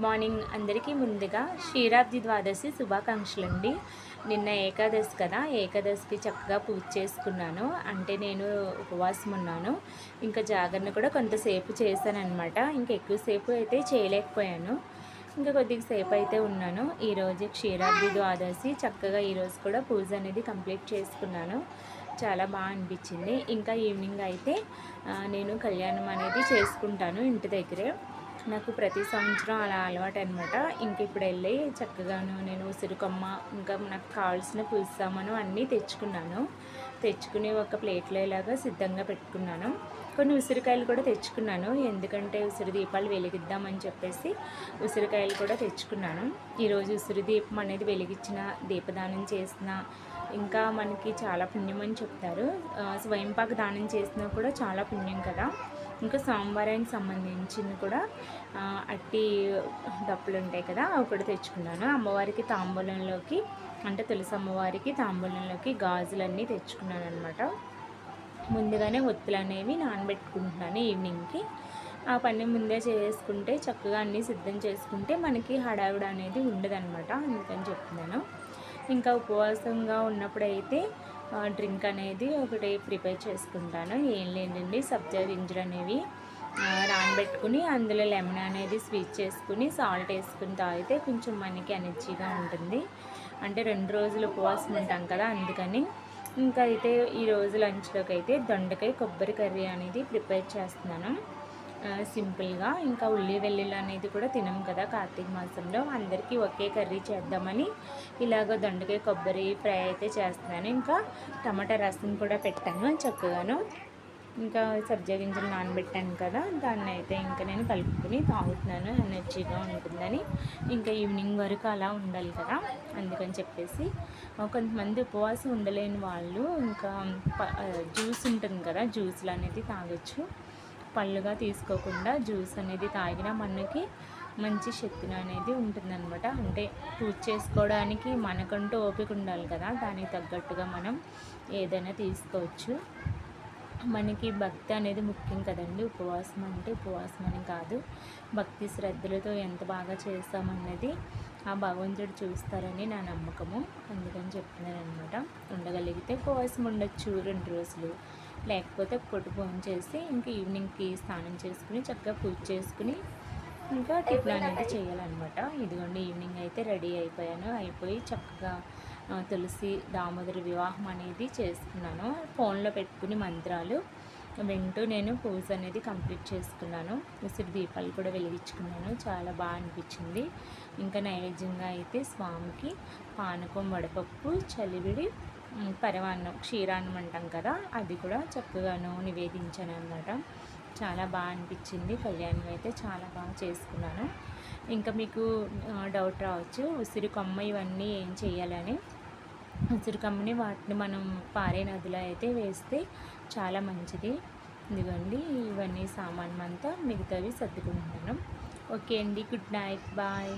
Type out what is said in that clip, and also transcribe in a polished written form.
Morning అందరికీ ముందుగా క్షీరాబ్ది ద్వాదశి శుభాకాంక్షలండి. నిన్న ఏకాదశి కదా, ఏకాదశికి చక్కగా పూజ చేసుకున్నాను. అంటే నేను ఉపవాసం ఉన్నాను. ఇంకా జాగరణ కూడా కొంతసేపు చేశానన్నమాట. ఇంకా ఎక్కువసేపు అయితే చేయలేకపోయాను. ఇంకా కొద్దిగా సేపు అయితే ఉన్నాను. ఈరోజు క్షీరాబ్ది ద్వాదశి చక్కగా ఈరోజు కూడా పూజ అనేది కంప్లీట్ చేసుకున్నాను. చాలా బాగా అనిపించింది. ఇంకా ఈవినింగ్ అయితే నేను కళ్యాణం అనేది చేసుకుంటాను ఇంటి దగ్గరే. నాకు ప్రతి సంవత్సరం అలా అలవాటు అనమాట. ఇంక ఇప్పుడు వెళ్ళి చక్కగాను నేను ఉసిరికొమ్మ, ఇంకా నాకు కావాల్సిన పులుసు సామాను అన్నీ తెచ్చుకున్నాను. తెచ్చుకుని ఒక ప్లేట్లో ఇలాగా సిద్ధంగా పెట్టుకున్నాను. కొన్ని ఉసిరికాయలు కూడా తెచ్చుకున్నాను, ఎందుకంటే ఉసిరి దీపాలు వెలిగిద్దామని చెప్పేసి ఉసిరికాయలు కూడా తెచ్చుకున్నాను. ఈరోజు ఉసిరి దీపం అనేది వెలిగించిన, దీపదానం చేసిన ఇంకా మనకి చాలా పుణ్యం అని చెప్తారు. స్వయంపాక దానం చేసినా కూడా చాలా పుణ్యం కదా. ఇంకా సోమవారానికి సంబంధించింది కూడా అట్టి దప్పులు ఉంటాయి కదా, అవి కూడా తెచ్చుకున్నాను. అమ్మవారికి తాంబూలంలోకి, అంటే తులసి అమ్మవారికి తాంబూలంలోకి గాజులన్నీ తెచ్చుకున్నాను అనమాట. ముందుగానే ఒత్తులు అనేవి నానబెట్టుకుంటున్నాను ఈవినింగ్కి. ఆ పని ముందే చేసుకుంటే చక్కగా అన్నీ సిద్ధం చేసుకుంటే మనకి హడావిడ అనేది ఉండదన్నమాట. అందుకని చెప్తున్నాను. ఇంకా ఉపవాసంగా ఉన్నప్పుడైతే డ్రింక్ అనేది ఒకటి ప్రిపేర్ చేసుకుంటాను. ఏం లేదండి, సబ్జా గింజలు అనేవి నానబెట్టుకుని అందులో లెమన్ అనేది స్వీట్ చేసుకుని సాల్ట్ వేసుకుని తాగితే కొంచెం మనకి ఎనర్జీగా ఉంటుంది. అంటే 2 రోజులు ఉపవాసం ఉంటాం కదా, అందుకని. ఇంకా అయితే ఈరోజు లంచ్లోకి అయితే దొండకాయ కొబ్బరి కర్రీ అనేది ప్రిపేర్ చేస్తున్నాను సింపుల్గా. ఇంకా ఉల్లి వెల్లుల్లి అనేది కూడా తినం కదా కార్తీక మాసంలో, అందరికీ ఒకే కర్రీ చేద్దామని ఇలాగ దొండకాయ కొబ్బరి ఫ్రై అయితే చేస్తున్నాను. ఇంకా టమాటా రసం కూడా పెట్టాను చక్కగాను. ఇంకా సబ్జా గింజలు నానబెట్టాను కదా, దాన్ని అయితే ఇంకా నేను కలుపుకొని తాగుతున్నాను, ఎనర్జీగా ఉంటుందని. ఇంకా ఈవినింగ్ వరకు అలా ఉండాలి కదా, అందుకని చెప్పేసి. కొంతమంది ఉపవాసం ఉండలేని వాళ్ళు ఇంకా జ్యూస్ ఉంటుంది కదా, జ్యూస్లు అనేది తాగొచ్చు. పళ్ళుగా తీసుకోకుండా జ్యూస్ అనేది తాగినా మనకి మంచి శక్తి అనేది ఉంటుందన్నమాట. అంటే పూజ చేసుకోవడానికి మనకంటూ ఓపిక ఉండాలి కదా, దానికి తగ్గట్టుగా మనం ఏదైనా తీసుకోవచ్చు. మనకి భక్తి అనేది ముఖ్యం కదండి. ఉపవాసం అంటే ఉపవాసం అని కాదు, భక్తి శ్రద్ధలతో ఎంత బాగా చేస్తామన్నది ఆ భగవంతుడు చూస్తారని నా నమ్మకము. అందుకని చెప్తున్నాను అనమాట. ఉండగలిగితే ఉపవాసం ఉండొచ్చు 2 రోజులు, లేకపోతే పొట్టు ఫోన్ చేసి ఇంకా ఈవినింగ్కి స్నానం చేసుకుని చక్కగా పూజ చేసుకుని ఇంకా టిఫిన్ అనేది చేయాలన్నమాట. ఇదిగోండి ఈవినింగ్ అయితే రెడీ అయిపోయి చక్కగా తులసి దామోదర వివాహం అనేది చేసుకున్నాను. ఫోన్లో పెట్టుకుని మంత్రాలు వింటూ నేను పూజ అనేది కంప్లీట్ చేసుకున్నాను. ఉసిరి దీపాలు కూడా వెలిగించుకున్నాను, చాలా బాగా అనిపించింది. ఇంకా నైవేద్యంగా అయితే స్వామికి పానకం, వడపప్పు, చలివిడి, పరమాన్నం, క్షీరాన్నం అంటాం కదా, అది కూడా చక్కగాను నివేదించాను అన్నమాట. చాలా బాగా అనిపించింది. కళ్యాణం అయితే చాలా బాగా చేసుకున్నాను. ఇంకా మీకు డౌట్ రావచ్చు, ఉసిరి కొమ్మ ఇవన్నీ ఏం చేయాలని. ఉసిరి కొమ్మని వాటిని మనం పారే నదిలో అయితే వేస్తే చాలా మంచిది. ఇదిగోండి ఇవన్నీ సామాన్ అంతా మిగతావి సర్దుకుంటున్నాను. ఓకే అండి, గుడ్ నైట్, బాయ్.